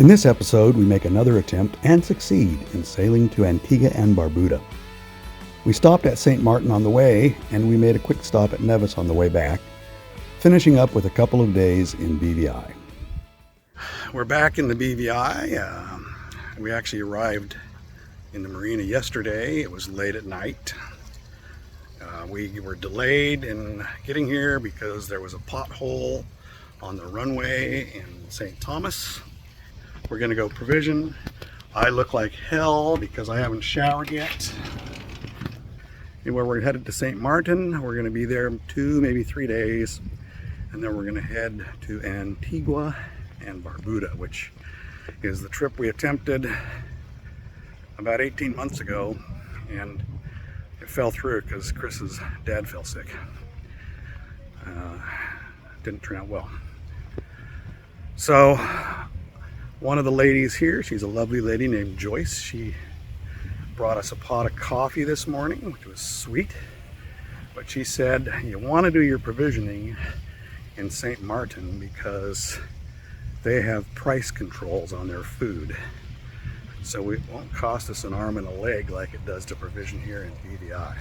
In this episode, we make another attempt and succeed in sailing to Antigua and Barbuda. We stopped at St. Martin on the way, and we made a quick stop at Nevis on the way back, finishing up with a couple of days in BVI. We're back in the BVI. We actually arrived in the marina yesterday. It was late at night. We were delayed in getting here because there was a pothole on the runway in St. Thomas. We're gonna go provision. I look like hell because I haven't showered yet. Anyway, we're headed to St. Martin. We're gonna be there 2, maybe 3 days. And then we're gonna head to Antigua and Barbuda, which is the trip we attempted about 18 months ago. And it fell through because Chris's dad fell sick. Didn't turn out well. So, one of the ladies here, she's a lovely lady named Joyce. She brought us a pot of coffee this morning, which was sweet. But she said, you want to do your provisioning in St. Martin because they have price controls on their food. So it won't cost us an arm and a leg like it does to provision here in BVI.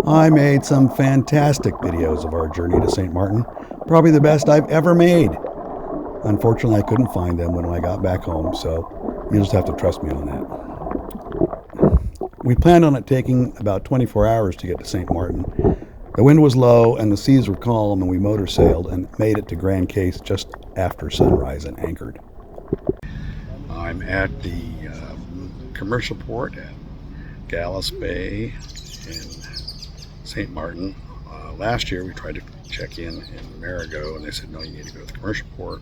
I made some fantastic videos of our journey to St. Martin. Probably the best I've ever made. Unfortunately, I couldn't find them when I got back home, so you'll just have to trust me on that. We planned on it taking about 24 hours to get to St. Martin. The wind was low and the seas were calm, and we motor sailed and made it to Grand Case just after sunrise and anchored. I'm at the commercial port at Gallus Bay in St. Martin. Last year we tried to check in Marigot and they said, no, you need to go to the commercial port.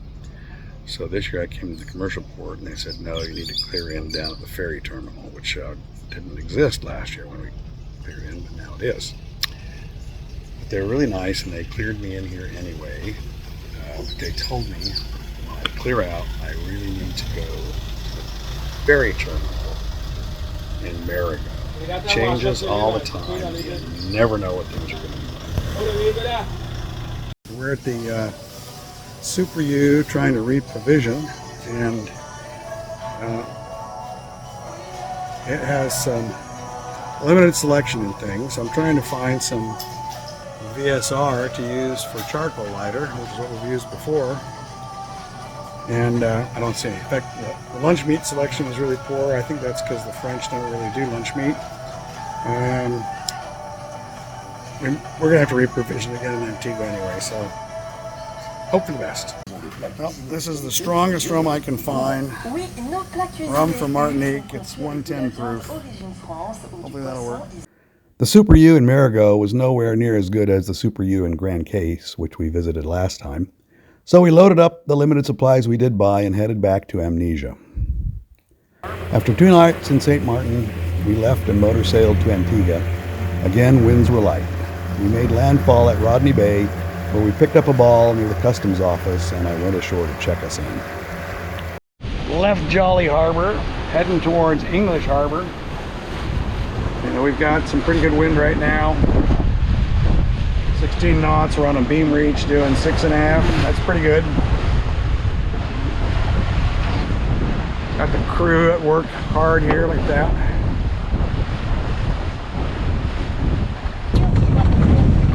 So this year I came to the commercial port and they said, no, you need to clear in down at the ferry terminal, which didn't exist last year when we cleared in, but now it is. But they're really nice and they cleared me in here anyway. They told me when I clear out, I really need to go to the ferry terminal in Marigot. Changes all the time. You never know what things are going to be like. We're at the Super U trying to reprovision, and it has some limited selection in things. I'm trying to find some VSR to use for charcoal lighter, which is what we've used before, and I don't see any. In fact, the lunch meat selection is really poor. I think that's because the French don't really do lunch meat. We're gonna have to reprovision again in Antigua anyway, so hope for the best. Well, this is the strongest rum I can find. Rum from Martinique. It's 110 proof. Hopefully that'll work. The Super U in Marigot was nowhere near as good as the Super U in Grand Case, which we visited last time. So we loaded up the limited supplies we did buy and headed back to Amnesia. After 2 nights in St. Martin, we left and motor sailed to Antigua. Again, winds were light. We made landfall at Rodney Bay, where we picked up a ball near the customs office, and I went ashore to check us in. Left Jolly Harbor, heading towards English Harbor. We've got some pretty good wind right now. 16 knots, we're on a beam reach doing 6.5. That's pretty good. Got the crew at work hard here like that.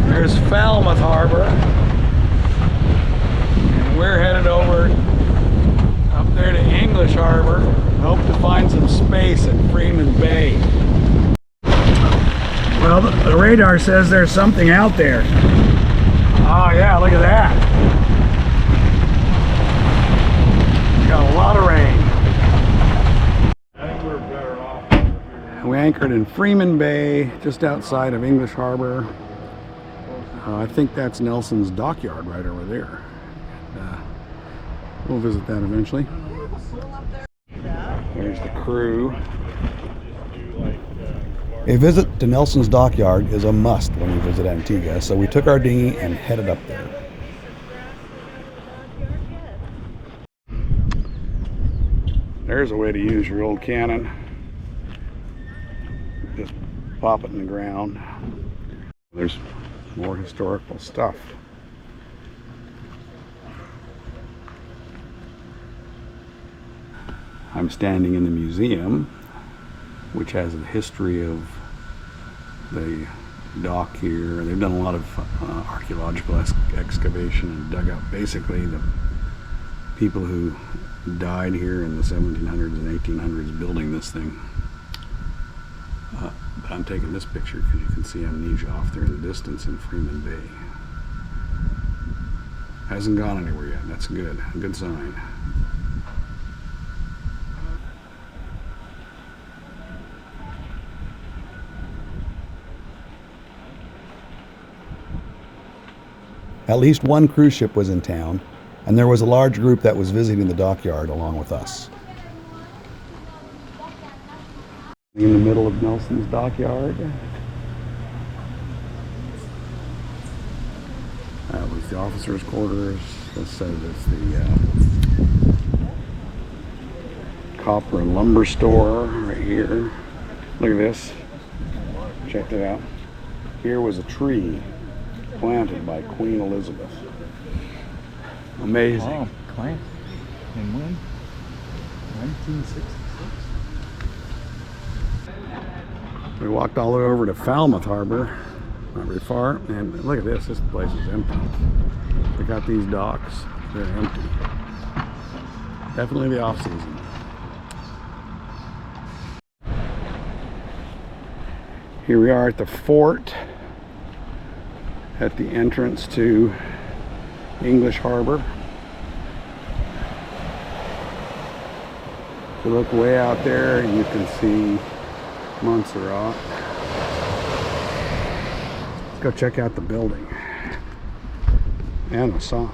There's Falmouth Harbor, and we're headed over up there to English Harbor. Hope to find some space at Freeman Bay. Well, the radar says there's something out there. Oh yeah, look at that. We got a lot of rain. I think we're better off. We anchored in Freeman Bay, just outside of English Harbor. I think that's Nelson's dockyard right over there. We'll visit that eventually. There's the crew. A visit to Nelson's dockyard is a must when we visit Antigua, so we took our dinghy and headed up there. There's a way to use your old cannon. Just pop it in the ground. There's more historical stuff. I'm standing in the museum, which has a history of the dock here. They've done a lot of archaeological excavation and dug up basically the people who died here in the 1700s and 1800s building this thing. But I'm taking this picture because you can see Amnesia off there in the distance in Freeman Bay. Hasn't gone anywhere yet. That's good. A good sign. At least one cruise ship was in town, and there was a large group that was visiting the dockyard along with us. In the middle of Nelson's dockyard. That was the officers' quarters. This says it's the copper and lumber store right here. Look at this. Check that out. Here was a tree planted by Queen Elizabeth. Amazing. Oh, plant. And when? 1966. We walked all the way over to Falmouth Harbor, not very far, and look at this. This place is empty. We got these docks. They're empty. Definitely the off season. Here we are at the fort, at the entrance to English Harbor. If you look way out there, you can see Montserrat. Let's go check out the building and the sign.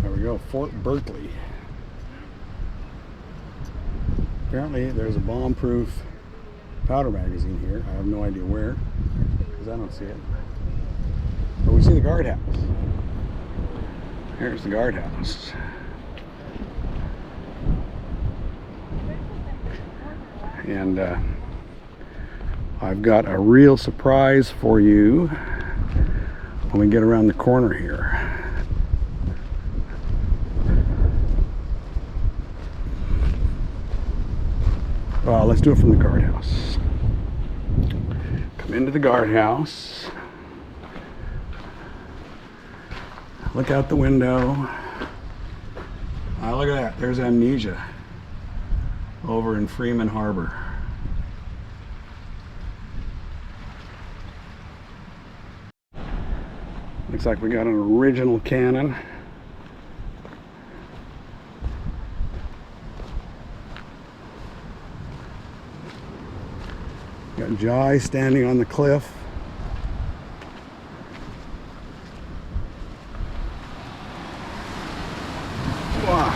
There we go, Fort Berkeley. Apparently there's a bomb-proof powder magazine here. I have no idea where, because I don't see it. But we see the guardhouse. Here's the guardhouse. And I've got a real surprise for you when we get around the corner here. Well, let's do it from the guardhouse. Come into the guardhouse. Look out the window. Oh, look at that. There's Amnesia over in Freeman Harbor. Looks like we got an original cannon. Got Jai standing on the cliff. Wow.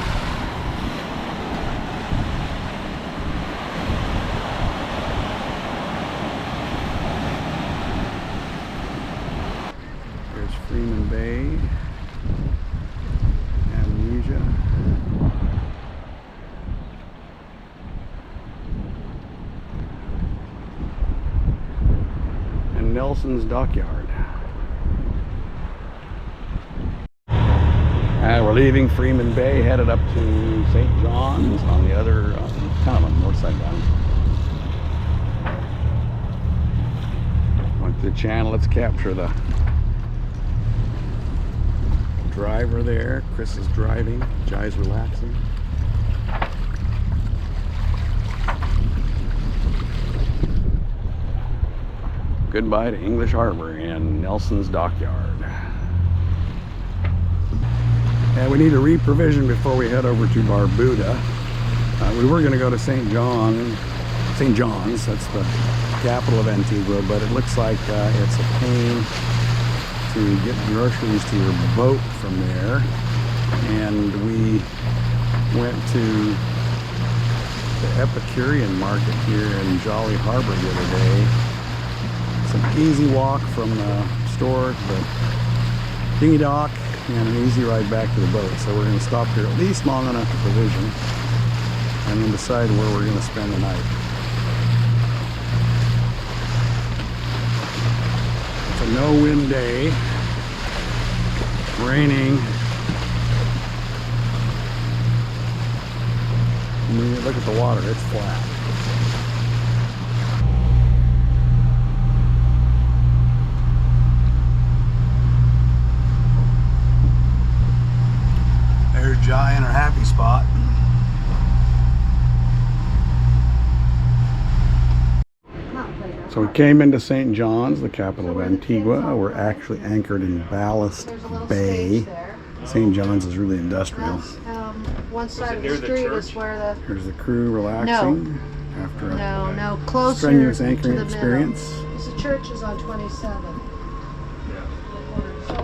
There's Freeman Bay, Amnesia. Nelson's dockyard. And we're leaving Freeman Bay, headed up to St. John's on the other, kind of on the north side down. Went to the channel. Let's capture the driver there. Chris is driving. Jai's relaxing. Goodbye to English Harbor and Nelson's dockyard. And we need a reprovision before we head over to Barbuda. We were going to go to St. John's, that's the capital of Antigua, but it looks like it's a pain to get groceries to your boat from there. And we went to the Epicurean market here in Jolly Harbor the other day. It's an easy walk from the store to the dinghy dock and an easy ride back to the boat. So we're going to stop here at least long enough to provision and then decide where we're going to spend the night. It's a no-wind day. Raining. I mean, look at the water, it's flat. There's Jai in her happy spot. So we came into St. John's, the capital of Antigua. We're actually anchored in Ballast Bay. St. John's is really industrial. One side of the street is where the... Here's the crew relaxing after a closer strenuous anchoring to the experience. Middle. The church is on 27. So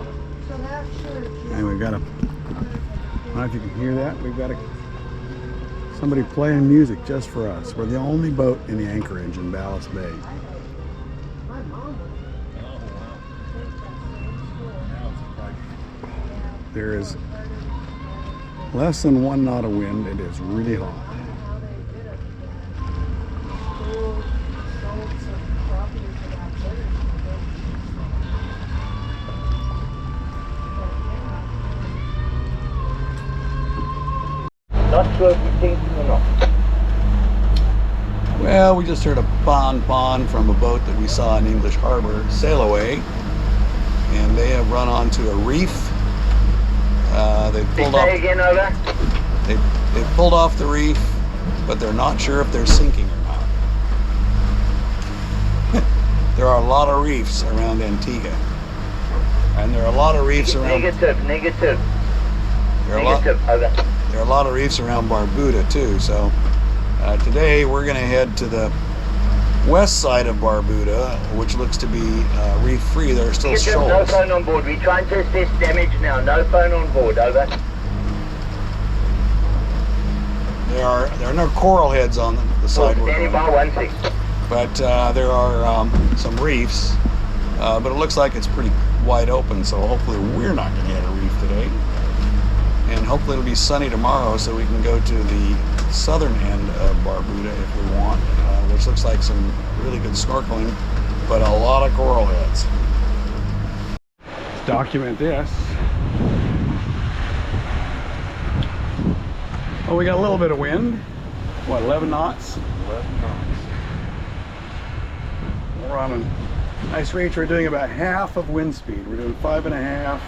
that church is... And we've got a... I don't know if you can hear that. We've got somebody playing music just for us. We're the only boat in the anchorage in Ballast Bay. There is less than 1 knot of wind. It is really hot. Not sure if you think or not. Well, we just heard a bon from a boat that we saw in English Harbor sail away, and they have run onto a reef. They pulled off. Again, over. They pulled off the reef, but they're not sure if they're sinking or not. There are a lot of reefs around Antigua, and there are a lot of reefs around. Negative. There are Over. There are a lot of reefs around Barbuda too. So today we're going to head to the west side of Barbuda, which looks to be reef free. There are still Negative, shoals. no phone on board. We're trying to assess damage now. No phone on board. Over. There are no coral heads on the side we're Standing going. by 16. But there are some reefs, but it looks like it's pretty wide open, so hopefully we're not going to hit a reef today. And hopefully it'll be sunny tomorrow so we can go to the southern end of Barbuda if we want, which looks like some really good snorkeling, but a lot of coral heads. Let's document this. Oh, we got a little bit of wind. What, 11 knots? 11 knots. We're on a nice reach. We're doing about half of wind speed. We're doing 5.5,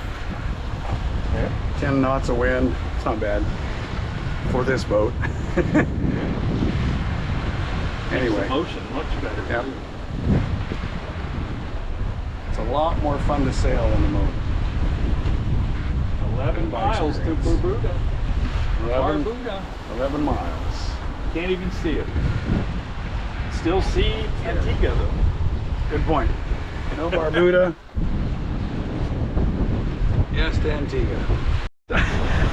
10 knots of wind. It's not bad for this boat. Anyway. Motion, much better. Yep. It's a lot more fun to sail on the motor. 11 miles to Barbuda. 11 miles. Can't even see it. Still see Antigua though. Good point. No Barbuda. Yes to Antigua.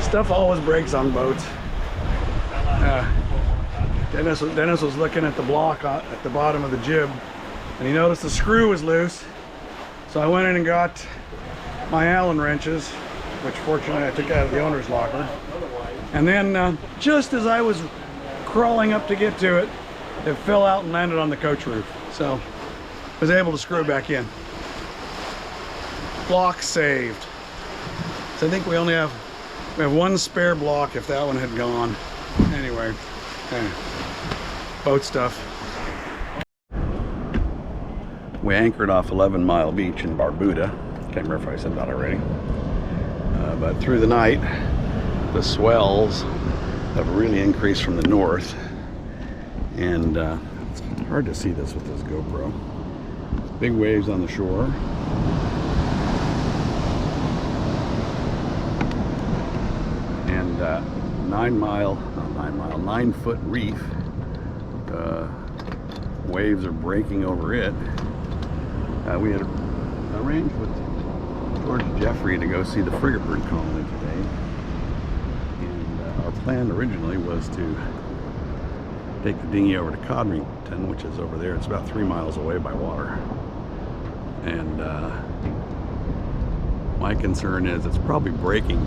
Stuff always breaks on boats. Dennis was looking at the block at the bottom of the jib, and he noticed the screw was loose. So I went in and got my Allen wrenches, which fortunately I took out of the owner's locker. And then just as I was crawling up to get to it, it fell out and landed on the coach roof. So I was able to screw it back in. Block saved. So I think we have one spare block if that one had gone. Anyway, boat stuff. We anchored off 11 Mile Beach in Barbuda. Can't remember if I said that already. But through the night, the swells have really increased from the north. And it's hard to see this with this GoPro. Big waves on the shore. And 9-foot reef. Waves are breaking over it. We had arranged with George Jeffrey to go see the frigate bird colony today. And our plan originally was to take the dinghy over to Codrington, which is over there. It's about 3 miles away by water. And my concern is it's probably breaking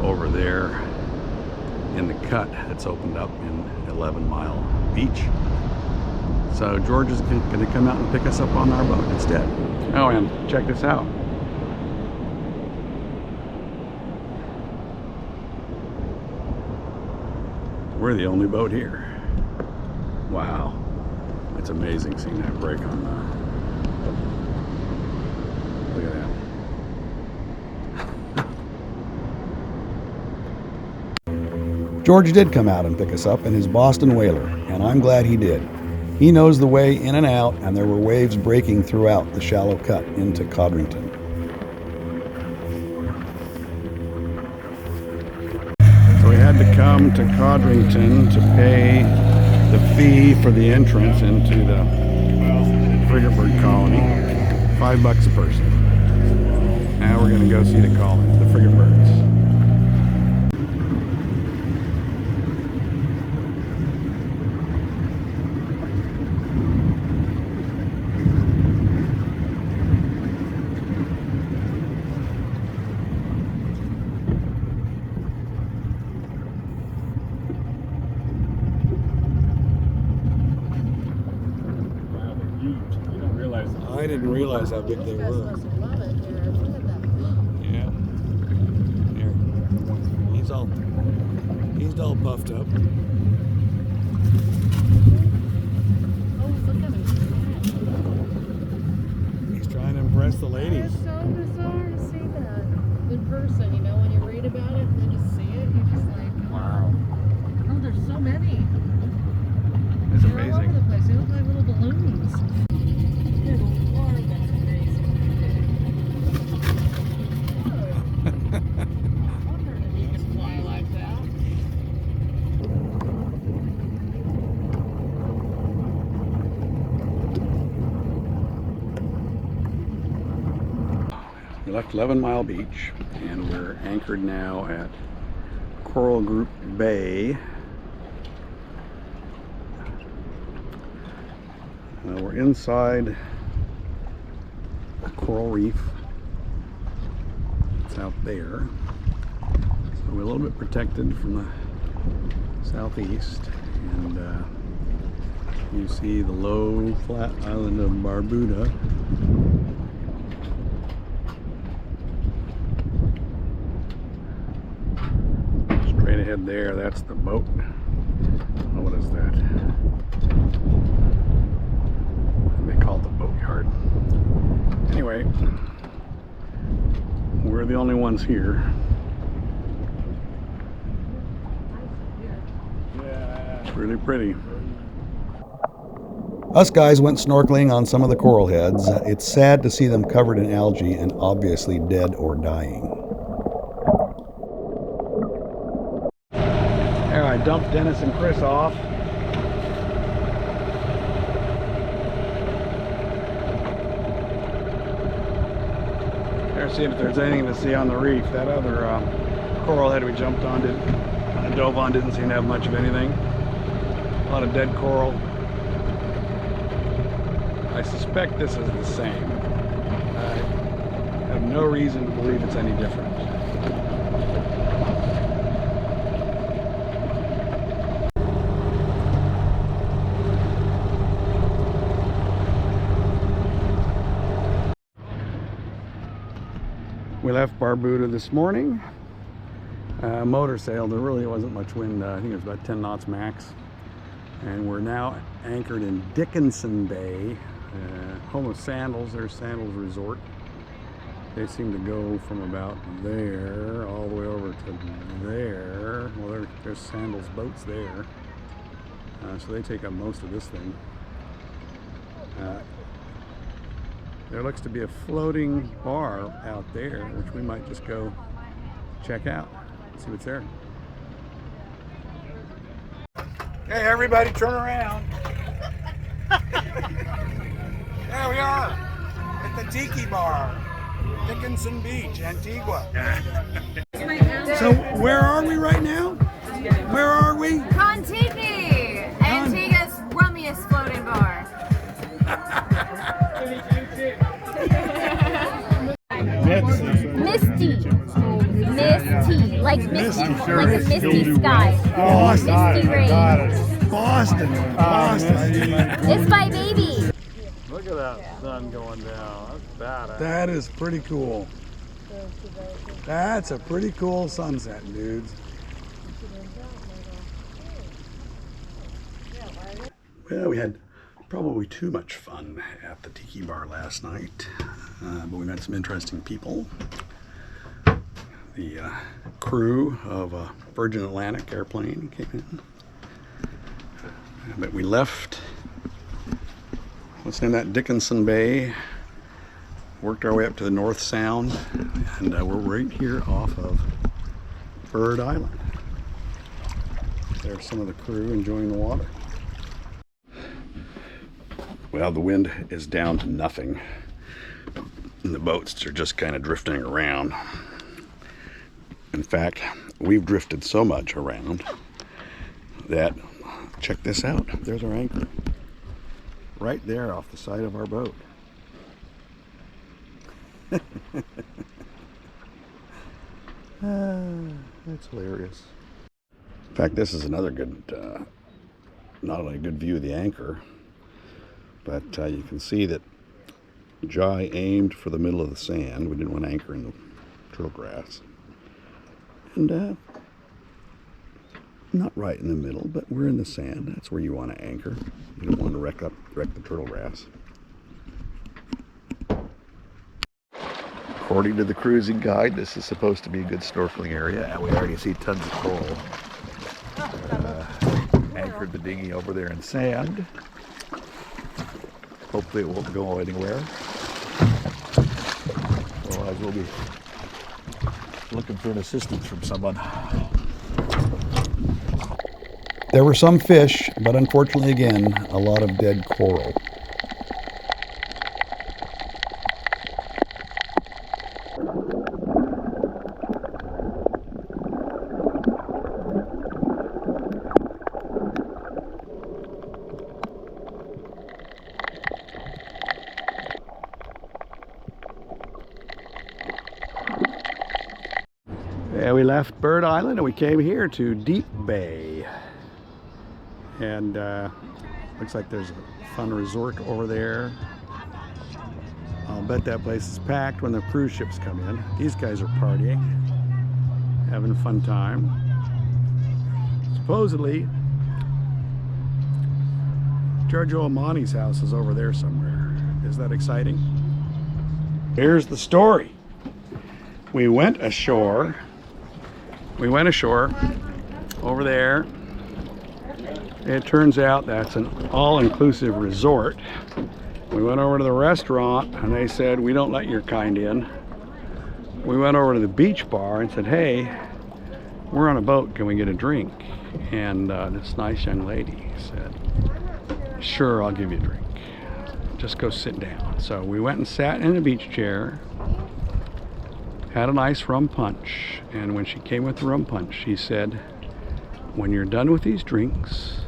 over there in the cut that's opened up in 11 Mile Beach. So George is going to come out and pick us up on our boat instead. Oh, and check this out. We're the only boat here. Wow. It's amazing seeing that break on look at that. George did come out and pick us up in his Boston whaler, and I'm glad he did. He knows the way in and out, and there were waves breaking throughout the shallow cut into Codrington. So we had to come to Codrington to pay the fee for the entrance into the frigate bird colony. $5 a person. Now we're going to go see the colony, the frigate birds. I didn't realize how big they were. Yeah. Here. He's all puffed up. He's trying to impress the ladies. It's so bizarre to see that in person, you know, when you read about it and then you see it, you're just like, Wow. oh, there's so many. It's They're all over amazing. the place. They look like little balloons. Good Lord, that's amazing. I wondered if you could fly like that. We left 11 Mile Beach, and we're anchored now at Coral Group Bay. We're inside a coral reef. It's out there. So we're a little bit protected from the southeast. And you see the low, flat island of Barbuda. Straight ahead there, that's the boat. Oh, what is that? They call it the boatyard. Anyway, we're the only ones here. It's really pretty. Us guys went snorkeling on some of the coral heads. It's sad to see them covered in algae and obviously dead or dying. There, I dumped Dennis and Chris off. See if there's anything to see on the reef. That other coral head we jumped on, dove on, didn't seem to have much of anything. A lot of dead coral. I suspect this is the same. I have no reason to believe it's any different. We left Barbuda this morning. Motor sailed. There really wasn't much wind. I think it was about 10 knots max. And we're now anchored in Dickinson Bay, home of Sandals. There's Sandals Resort. They seem to go from about there all the way over to there. Well, there's Sandals boats there. So they take up most of this thing. There looks to be a floating bar out there, which we might just go check out, see what's there. Hey, everybody, turn around. There we are, at the Tiki Bar, Dickinson Beach, Antigua. So, where are we right now? Where are we? Kon-Tiki, Antigua's rummiest floating bar. Misty, like misty, like a misty sky. Misty rain. Boston. It's my baby. Look at that sun going down. That's badass. That is pretty cool. That's a pretty cool sunset, dudes. Well, we had probably too much fun at the Tiki Bar last night, but we met some interesting people. The crew of a Virgin Atlantic airplane came in. But we left, what's in that, Dickinson Bay, worked our way up to the North Sound, and we're right here off of Bird Island. There's some of the crew enjoying the water. Well, the wind is down to nothing, and the boats are just kind of drifting around. In fact, we've drifted so much around that, check this out, there's our anchor. Right there off the side of our boat. That's hilarious. In fact, this is another good, not only a good view of the anchor, but you can see that Jai aimed for the middle of the sand. We didn't want to anchor in the turtle grass. And not right in the middle, but we're in the sand. That's where you want to anchor. You don't want to wreck the turtle grass. According to the cruising guide, this is supposed to be a good snorkeling area, and we already see tons of coral. Anchored the dinghy over there in sand. Hopefully it won't go anywhere. Otherwise we'll be looking for an assistance from someone. There were some fish, but unfortunately again, a lot of dead coral. Yeah, we left Bird Island and we came here to Deep Bay. And looks like there's a fun resort over there. I'll bet that place is packed when the cruise ships come in. These guys are partying, having a fun time. Supposedly, Giorgio Armani's house is over there somewhere. Is that exciting? Here's the story. We went ashore over there. It turns out that's an all-inclusive resort. We went over to the restaurant and they said, we don't let your kind in. We went over to the beach bar and said, hey, we're on a boat, can we get a drink? And this nice young lady said, sure, I'll give you a drink. Just go sit down. So we went and sat in a beach chair, had a nice rum punch, and when she came with the rum punch, she said, when you're done with these drinks,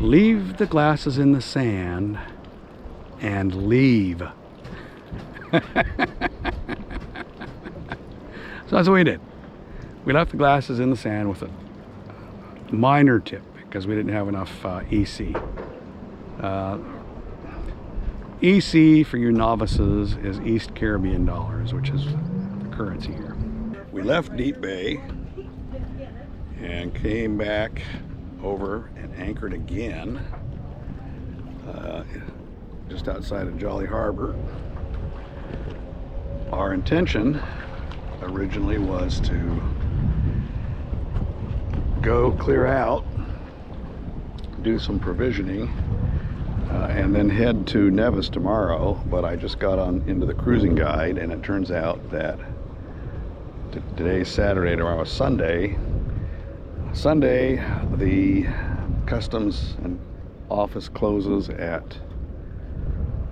leave the glasses in the sand and leave. So that's what we did. We left the glasses in the sand with a minor tip because we didn't have enough EC. EC for you novices is East Caribbean dollars, which is the currency here. We left Deep Bay and came back over and anchored again just outside of Jolly Harbor. Our intention originally was to go clear out, do some provisioning, and then head to Nevis tomorrow, but I just got on into the cruising guide and it turns out that today's Saturday, tomorrow's Sunday. Sunday, the customs and office closes at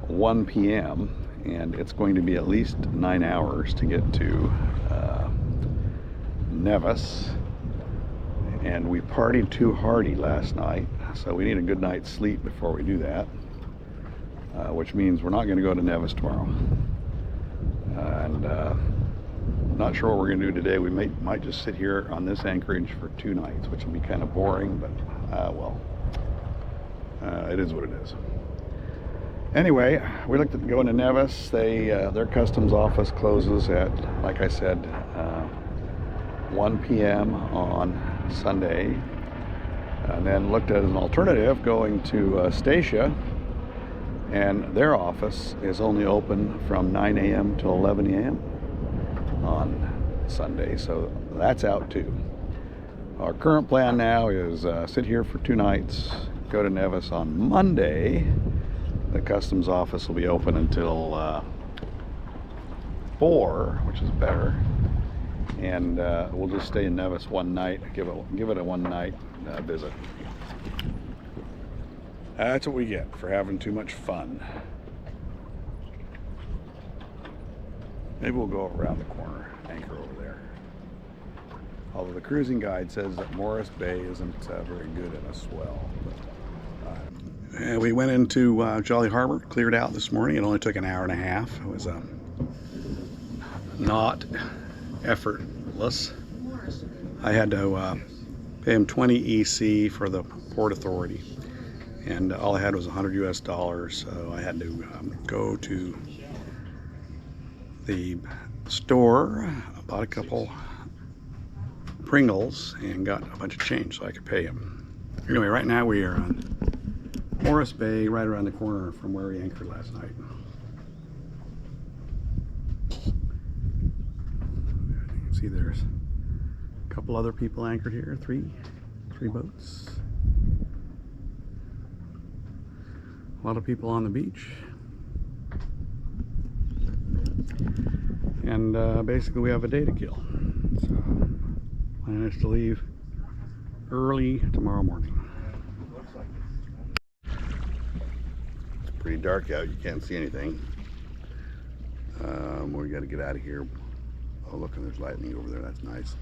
1 p.m. and it's going to be at least 9 hours to get to Nevis. And we partied too hardy last night, so we need a good night's sleep before we do that, which means we're not going to go to Nevis tomorrow. Not sure what we're going to do today. We might just sit here on this anchorage for 2 nights, which will be kind of boring, but well, it is what it is. Anyway, we looked at going to Nevis. Their customs office closes at, like I said, 1 p.m. on Sunday. and then looked at an alternative going to Statia, and their office is only open from 9 a.m. till 11 a.m. on Sunday, so that's out too. Our current plan now is sit here for 2 nights, go to Nevis on Monday. The customs office will be open until 4, which is better, and we'll just stay in Nevis one night, give it a one-night visit. That's what we get for having too much fun. Maybe we'll go around the corner, anchor over there. Although the cruising guide says that Morris Bay isn't very good in a swell. But, we went into Jolly Harbor, cleared out this morning. It only took an hour and a half. It was not effortless. I had to pay him 20 EC for the Port Authority, and all I had was $100 US, so I had to go to the store, bought a couple Pringles, and got a bunch of change so I could pay him. Anyway, right now we are on Morris Bay, right around the corner from where we anchored last night. You can see there's a couple other people anchored here, three boats. A lot of people on the beach. And basically we have a day to kill. So plan is to leave early tomorrow morning. It's pretty dark out, you can't see anything. We got to get out of here. Oh look, and there's lightning over there, that's nice.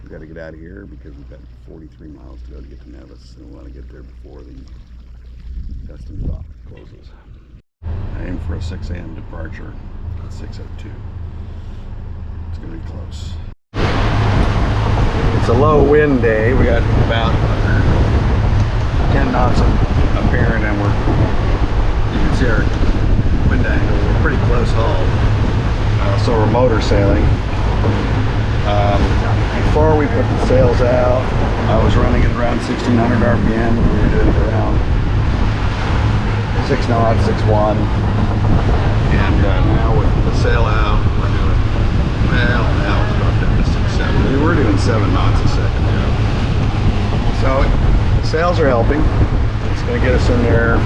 We got to get out of here because we've got 43 miles to go to get to Nevis, and we want to get there before the customs dock closes. I aim for a 6 a.m. departure at 6:02. It's going to be close. It's a low wind day. We got about 10 knots up here, and then you can see our wind angle. We're pretty close haul. So we're motor sailing. Before we put the sails out, I was running at around 1600 RPM. We were doing it around 6 knots, 6.1. And now with the sail out, we're doing, well, now it's dropped down to 6.7. We were doing 7 knots a second ago. So the sails are helping. It's going to get us in there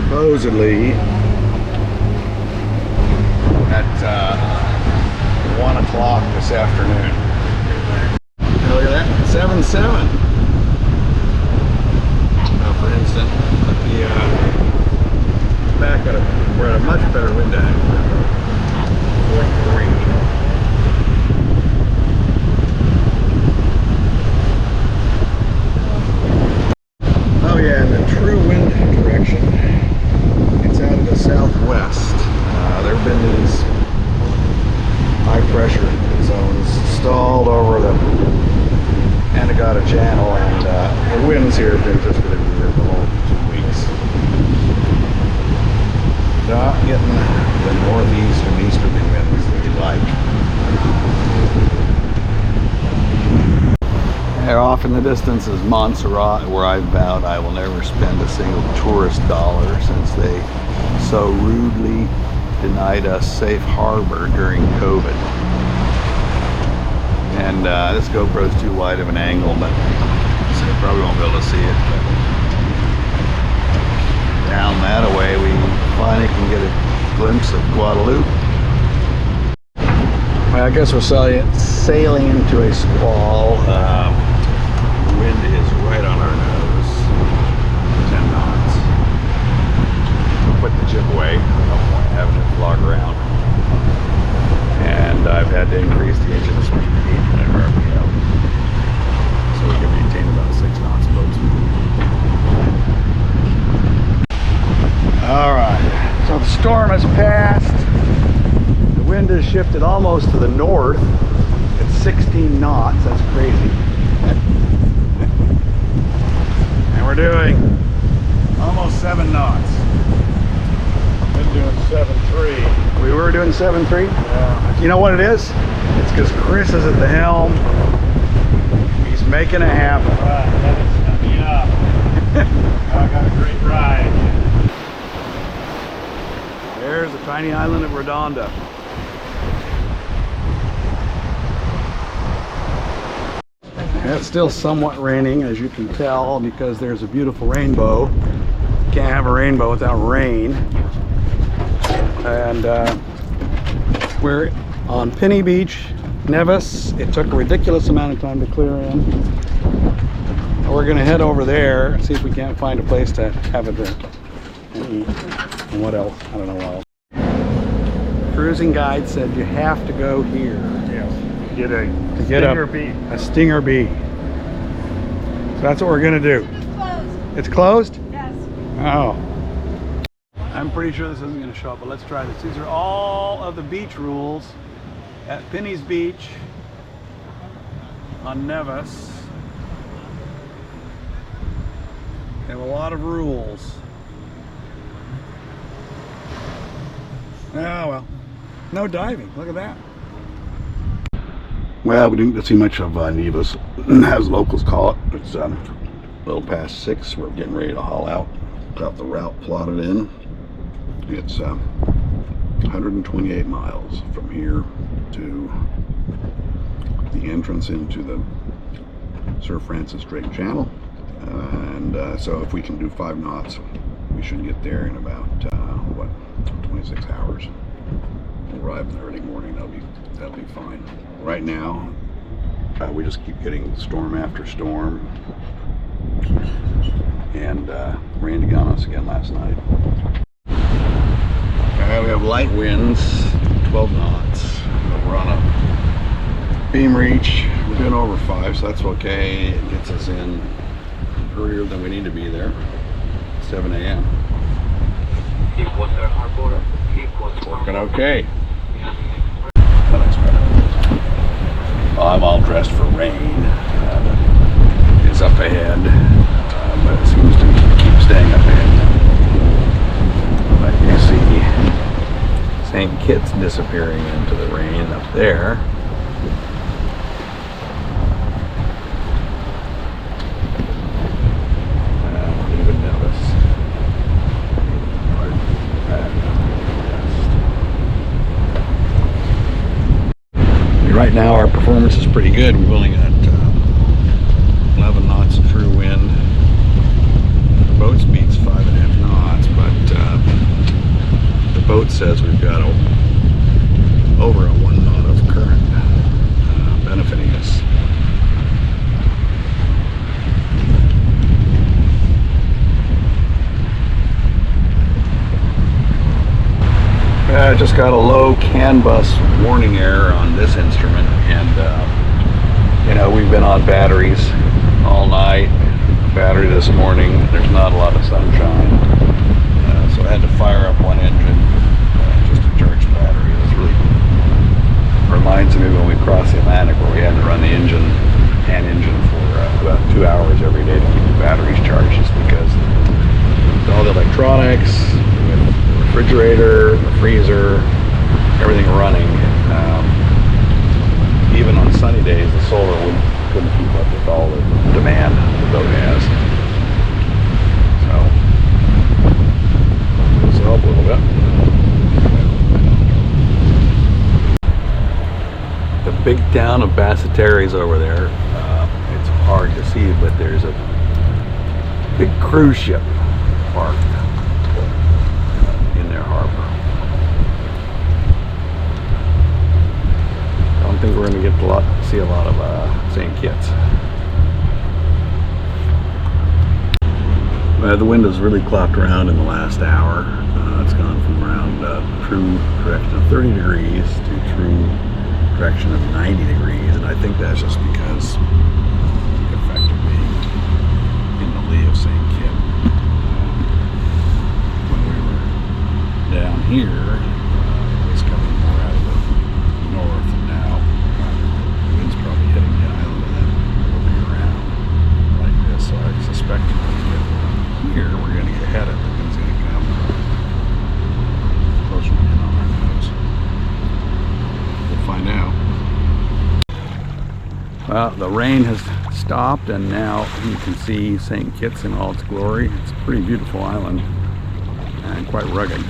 supposedly at 1 o'clock this afternoon. Look at that, 7.7. Now for instance, back at we're at a much better wind angle. 43. Oh yeah, and the true wind direction, it's out of the southwest. There have been these high pressure zones stalled over the Antigua Channel, and the winds here have been just really weird the whole 2 weeks. Not getting the northeast and easterly winds that you like. And off in the distance is Montserrat, where I vowed I will never spend a single tourist dollar since they so rudely denied us safe harbor during COVID. And this GoPro is too wide of an angle, but so you probably won't be able to see it. But down that way, we finally can get a glimpse of Guadalupe. Well, I guess we're sailing into a squall. The wind is right on our nose. 10 knots. We'll put the jib away. No point having it flog around. And I've had to increase the engine speed to 800 RPM, so we can maintain about 6 knots boat speed. Alright, so the storm has passed. The wind has shifted almost to the north. It's 16 knots, that's crazy. And we're doing almost 7 knots. Been doing 7.3. We were doing 7.3? Yeah. You know what it is? It's because Chris is at the helm. He's Making it happen. Right, that is set me up. I got a great ride. There's the tiny island of Redonda. It's still somewhat raining, as you can tell, because there's a beautiful rainbow. Can't have a rainbow without rain. And we're on Penny Beach, Nevis. It took a ridiculous amount of time to clear in. We're gonna head over there and see if we can't find a place to have a drink and eat. And what else? I don't know what else. Cruising guide said you have to go here. Yes. Get a Stinger bee. A stinger bee. So that's what we're gonna do. It's closed. It's closed? Yes. Oh. I'm pretty sure this isn't gonna show up, but let's try this. These are all of the beach rules at Penny's Beach on Nevis. They have a lot of rules. Oh well. No diving. Look at that. Well, we didn't get to see much of Nevis, as locals call it. It's a little past 6. We're getting ready to haul out. Got the route plotted in. It's 128 miles from here to the entrance into the Sir Francis Drake Channel. And so if we can do 5 knots, we should get there in about, 26 hours. We'll arrive in the early morning, that'll be fine. Right now, we just keep getting storm after storm. And rained again on us again last night. We have light winds, 12 knots. We're on a beam reach. We're doing over 5, so that's okay. It gets us in earlier than we need to be there. 7 a.m. Working okay. Well, I'm all dressed for rain. It's up ahead, but it seems to keep staying up ahead. But you see St. Kitts disappearing into the rain up there. Even Nevis. Right now our performance is pretty good. We've only got 11 knots of true wind. The boat speed's 5.5 knots, but the boat says we've got over a 1 knot of current benefiting us. I just got a low CAN bus warning error on this instrument, and you know, we've been on batteries all night. Battery this morning, there's not a lot of sunshine, so I had to fire up one engine just to charge the battery. It really reminds me when we crossed the Atlantic, where we had to run the engine for about 2 hours every day to keep the batteries charged, just because all the electronics, refrigerator, the freezer, everything running. Even on sunny days, the solar couldn't keep up with all the demand the boat has. So, this will help a little bit. The big town of Basseterre's over there. It's hard to see, but there's a big cruise ship parked in their harbor. I don't think we're going to get see a lot of St. Kitts. The wind has really clocked around in the last hour. It's gone from around true direction of 30 degrees to true direction of 90 degrees, and I think that's just because the effect of being in the lee of St. Kitts. When we were down here, it was coming more out of the north, and now the wind's probably hitting the island and then moving around like this. So I suspect when we get here, we're going to get ahead of it. It's going to come closer in on our nose. We'll find out. Well, the rain has stopped and now you can see St. Kitts in all its glory. It's a pretty beautiful island and quite rugged.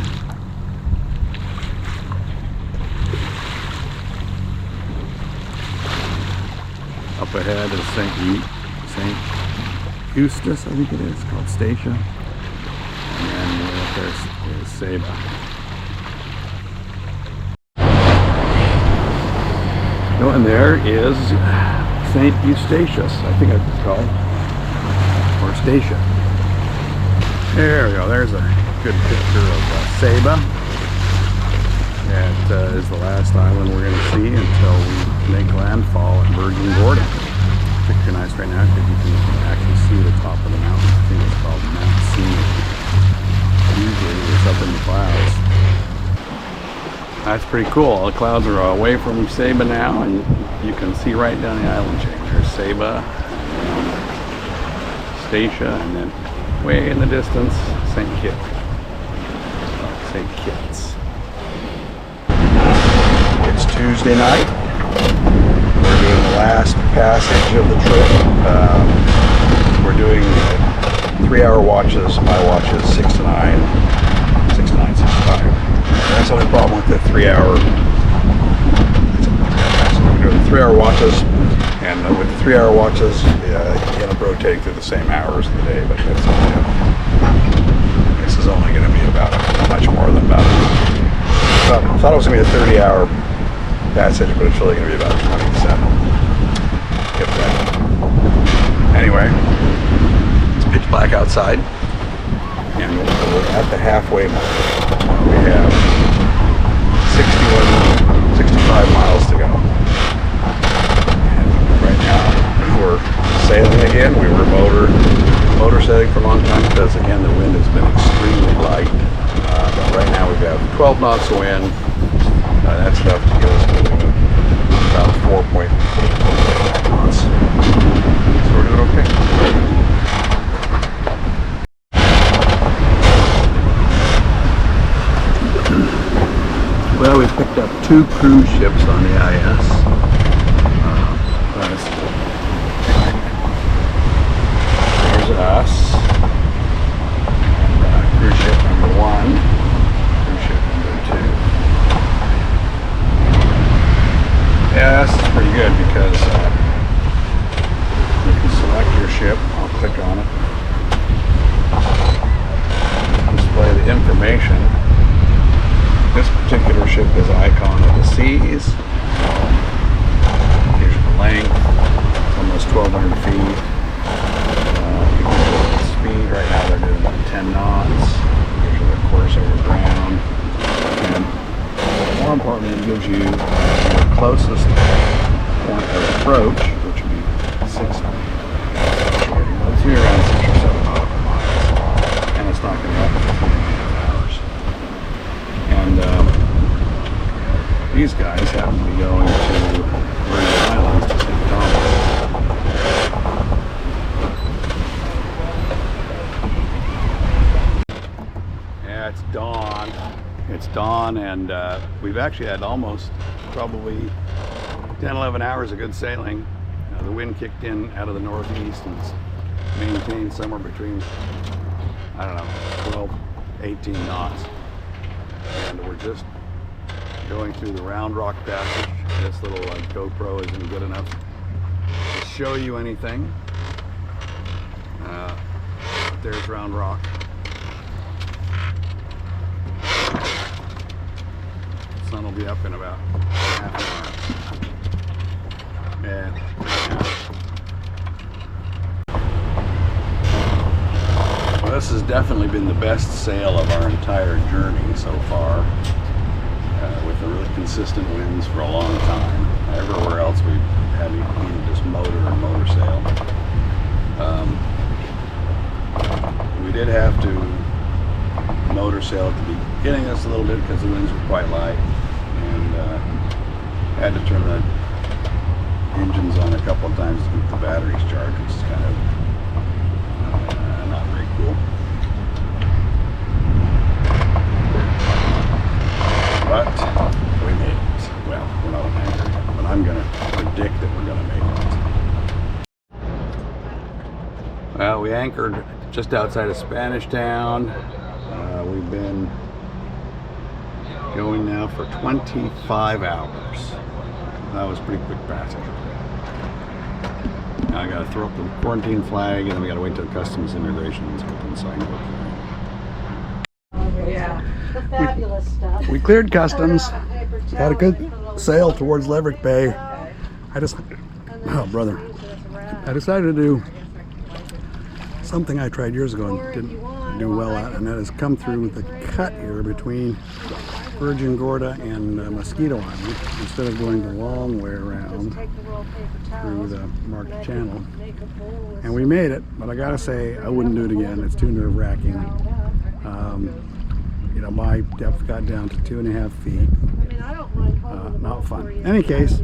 Up ahead is St. Eustace, I think it is, called Statia. And then way up there is Saba. Oh, and there is St. Eustatius, I think it's called, or Statia. There we go, there's a good picture of Saba. That is the last island we're going to see until we make landfall at Virgin Gorda. Picture nice right now because you can actually see the top of the mountain. I think it's called Mount Scenic. Usually it's up in the clouds. That's pretty cool. The clouds are away from Saba now, and you can see right down the island chain. There's Saba, Statia, and then way in the distance, St. Kitts. St. Kitts. It's Tuesday night. We're doing the last passage of the trip. We're doing 3-hour watches. My watch is 6 to 9, 6 to 9, 6 to 5. That's the only problem with the 3-hour. We're doing 3-hour watches, and with the 3-hour watches, you end up rotating through the same hours of the day. But that's this is only going to be about much more than about. I thought it was going to be a 30-hour passage, but it's really going to be about 27. If that. Anyway, it's pitch black outside, and we're at the halfway mark. We have 65 miles to go. And right now, we're sailing again. We were motor sailing for a long time because, again, the wind has been extremely light. But right now, we've got 12 knots of wind. That's enough to get us moving about 4.8 knots. So we're doing okay. Well, we picked up 2 cruise ships on the IS. There's us. And, cruise ship number 1. Cruise ship number 2. Yeah, this is pretty good because you can select your ship. I'll click on it. Display the information. This particular ship is Icon of the Seas. Here's the length. It's almost 1,200 feet. You can go the speed. Right now they're doing about 10 knots. Here's the course over ground. And more importantly, it gives you your closest point of approach, which would be 6 miles. It's around 6 or 7 nautical miles. And it's not going to happen for 3.5 hours. And these guys happen to be going to Virgin Islands to St. Thomas. Yeah, it's dawn. It's dawn, and we've actually had almost probably 10, 11 hours of good sailing. The wind kicked in out of the northeast and it's maintained somewhere between, I don't know, 12, 18 knots. And we're just going through the Round Rock Passage. This little GoPro isn't good enough to show you anything. There's Round Rock. The sun will be up in about half an hour. And well, this has definitely been the best sail of our entire journey so far. With the really consistent winds for a long time. Everywhere else we've had either just motor or motor sail. We did have to motor sail at the beginning just a little bit because the winds were quite light, and had to turn the engines on a couple of times to keep the batteries charged, which is kind of not very cool. But we made it. Well, we're not on anchor yet, but I'm going to predict that we're going to make it. Well, we anchored just outside of Spanish Town. We've been going now for 25 hours. That was pretty quick passage. Now I gotta throw up the quarantine flag, and then we gotta wait till customs immigration is open so I can go. Yeah, the fabulous stuff. We cleared customs, had a good sail towards Leverick Bay. I decided to do something I tried years ago and didn't do well at, and that is come through the cut here between Virgin Gorda and Mosquito Island instead of going the long way around through the marked channel. And we made it, but I gotta say I wouldn't do it again. It's too nerve-wracking. You know, my depth got down to 2.5 feet. Not fun. In any case,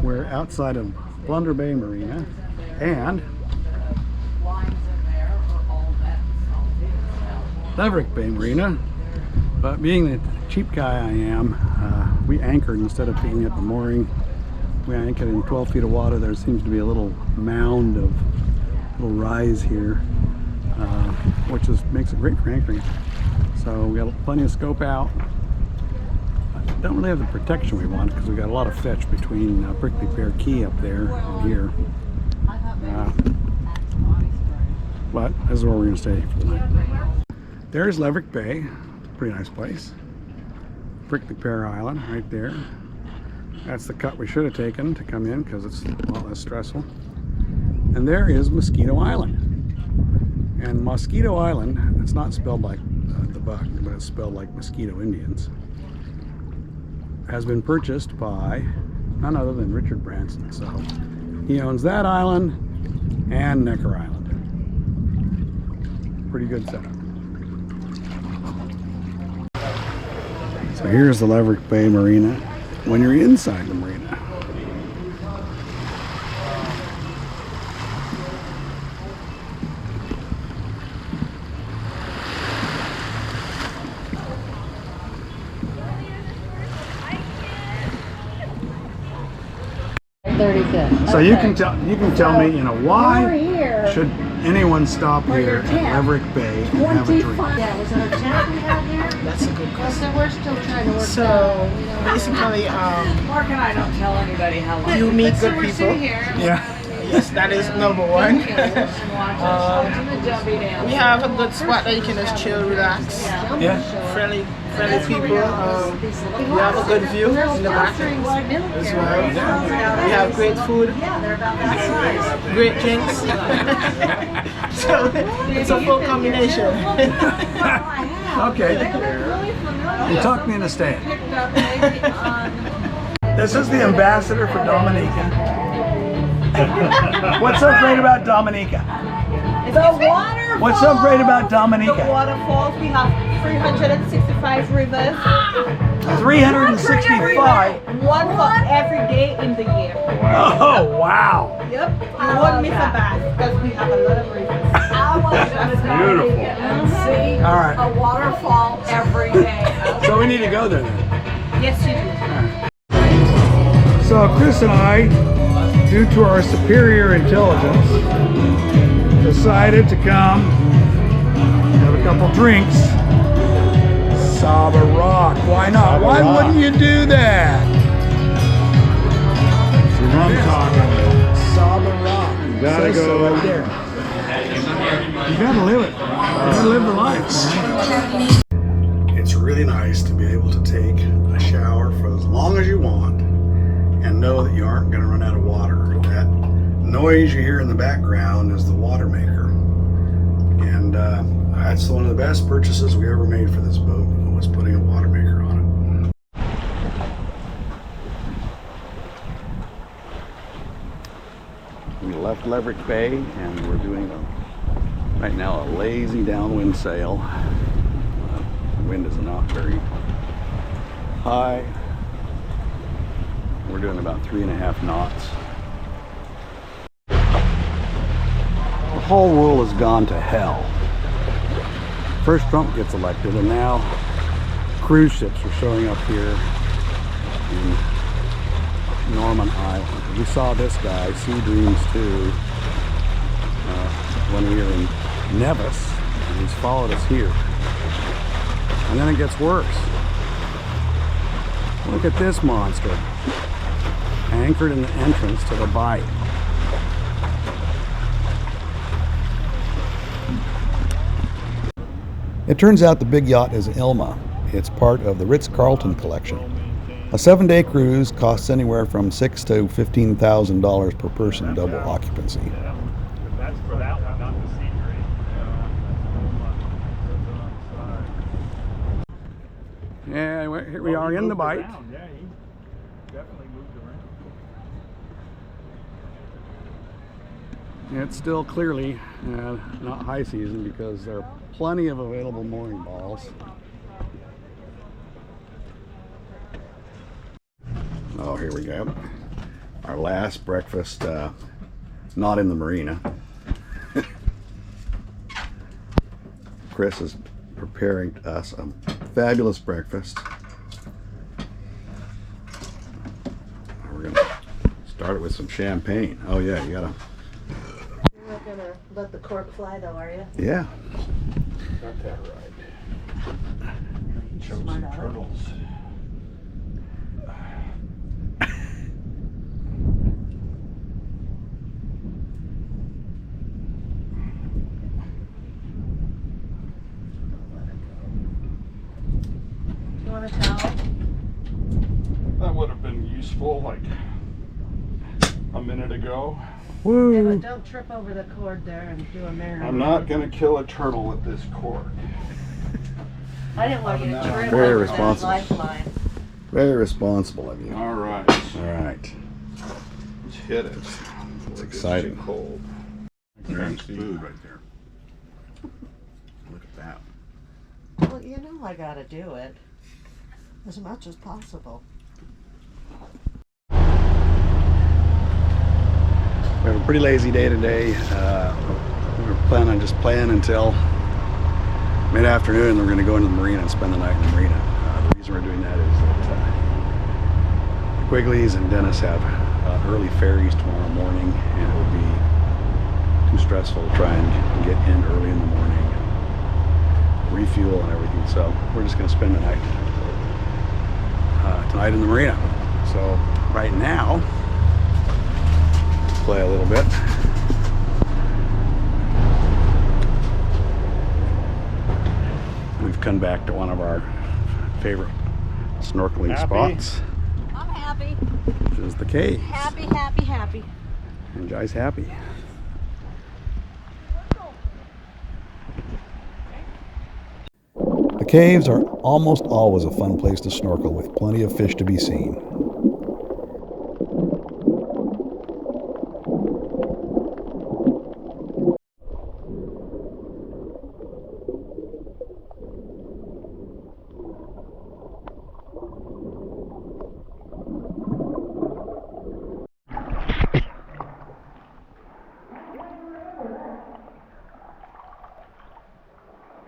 we're outside of Blunder Bay Marina and Leverick Bay Marina, but being the cheap guy I am, we anchored instead of being at the mooring. We anchored in 12 feet of water. There seems to be a little mound of little rise here, which makes it great for anchoring. So we got plenty of scope out. Don't really have the protection we want because we got a lot of fetch between Prickly Pear Key up there and here. But this is where we're going to stay for the night. There's Leverick Bay, pretty nice place. Prickly Pear Island right there. That's the cut we should have taken to come in because it's a lot less stressful. And there is Mosquito Island. And Mosquito Island, it's not spelled like the buck, but it's spelled like Mosquito Indians, has been purchased by none other than Richard Branson. So he owns that island and Necker Island. Pretty good setup. So here's the Leverick Bay Marina when you're inside the marina. So you can tell me, you know, why should anyone stop here at Leverick Bay and have a drink? That's a good question. We're still trying to work So basically, Mark and I don't tell anybody how long. you meet good people. Yeah. Yes, that is number one. We have a good spot that you can just chill, relax. Yeah. Friendly people. We have a good view in the back as well. We have great food, great drinks. So it's a full combination. Okay. You talked me into staying. This is the ambassador for Dominica. What's so great about Dominica? The waterfalls. What's so great about Dominica? The waterfalls. We have 365 rivers. 365? One for every day in the year. Oh, wow. Yep. You won't miss a bath because we have a lot of rivers. I want to beautiful. And see All right. a waterfall every day. So we need to go there then. Yes, you do. So Chris and I, due to our superior intelligence, decided to come have a couple drinks. Saba Rock. Why not? Why wouldn't you do that? I'm talking. Saba Rock. You gotta Says so go. right there. You gotta live it. You gotta live the life. It's really nice to be able to take a shower for as long as you want and know that you aren't going to run out of water. That noise you hear in the background is the water maker. And that's one of the best purchases we ever made for this boat, was putting a water maker on it. We left Leverick Bay and we're doing right now a lazy downwind sail. The wind is not very high. We're doing about 3.5 knots. The whole world has gone to hell. First Trump gets elected, and now cruise ships are showing up here in Norman Island. We saw this guy, Sea Dreams 2, when when we were in Nevis, and he's followed us here. And then it gets worse. Look at this monster, anchored in the entrance to the bight. It turns out the big yacht is Ilma. It's part of the Ritz-Carlton collection. A 7-day cruise costs anywhere from $6,000 to $15,000 per person, double occupancy. That's for that one, not the sea grade. Yeah, here we are in the bight. Yeah, he definitely moved around. It's still clearly not high season because there are plenty of available mooring balls. Oh, here we go. Our last breakfast, not in the marina. Chris is preparing us a fabulous breakfast. We're gonna start it with some champagne. Oh yeah, you gotta. You're not gonna let the cork fly though, are you? Yeah. Got that right. Show some Smart aleck. turtles. You want a towel? That would have been useful like a minute ago. Woo! Yeah, but don't trip over the cord there and do a marinade. I'm not gonna kill a turtle with this cork. I didn't want you to trip Very over responsible. that lifeline. Very responsible of you. All right, All right. let's hit it. It's exciting. Too cold. There's food right there. Look at that. Well, you know I gotta do it as much as possible. We have a pretty lazy day today. We were planning on just playing until mid-afternoon. We're going to go into the marina and spend the night in the marina. The reason we're doing that is that the Quigley's and Dennis have early ferries tomorrow morning, and it will be too stressful to try and get in early in the morning, refuel and everything. So we're just going to spend the night tonight in the marina. So right now, play a little bit. We've come back to one of our favorite snorkeling spots, I'm happy. which is the cave. Happy, happy, happy. And Jai's happy. The caves are almost always a fun place to snorkel with plenty of fish to be seen.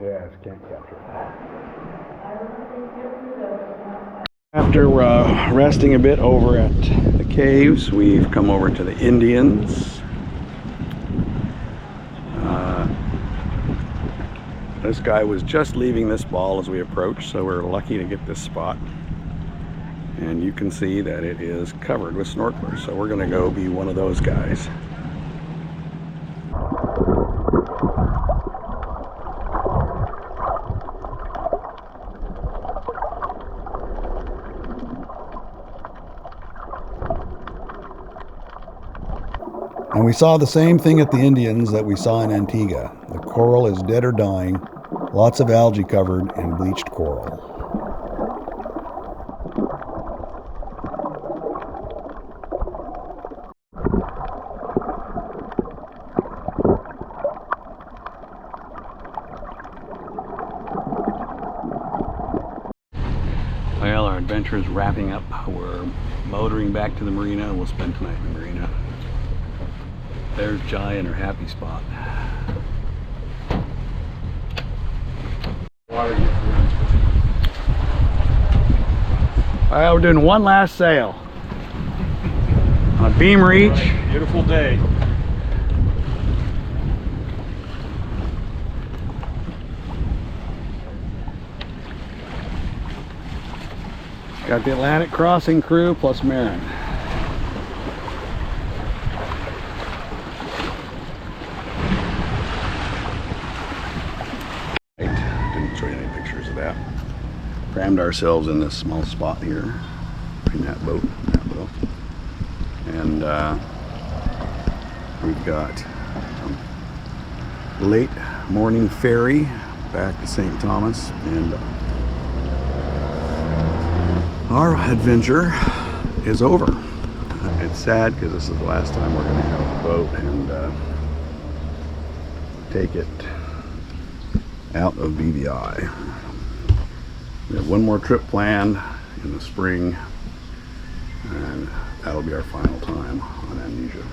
Yes, can't capture it. After resting a bit over at the caves, we've come over to the Indians. This guy was just leaving this ball as we approached, so we're lucky to get this spot. And you can see that it is covered with snorkelers, so we're going to go be one of those guys. And we saw the same thing at the Indians that we saw in Antigua. The coral is dead or dying, lots of algae covered and bleached coral. Well, our adventure is wrapping up. We're motoring back to the marina. We'll spend tonight in the marina. There's Jai in her happy spot. Alright, we're doing one last sail on Beam Reach. Beautiful day. Got the Atlantic Crossing crew plus Marin. Didn't show you any pictures of that. Crammed ourselves in this small spot here in that boat. And we've got late morning ferry back to St. Thomas, and our adventure is over. It's sad because this is the last time we're going to have the boat and take it out of BVI. We have one more trip planned in the spring, and that'll be our final time on Amnesia.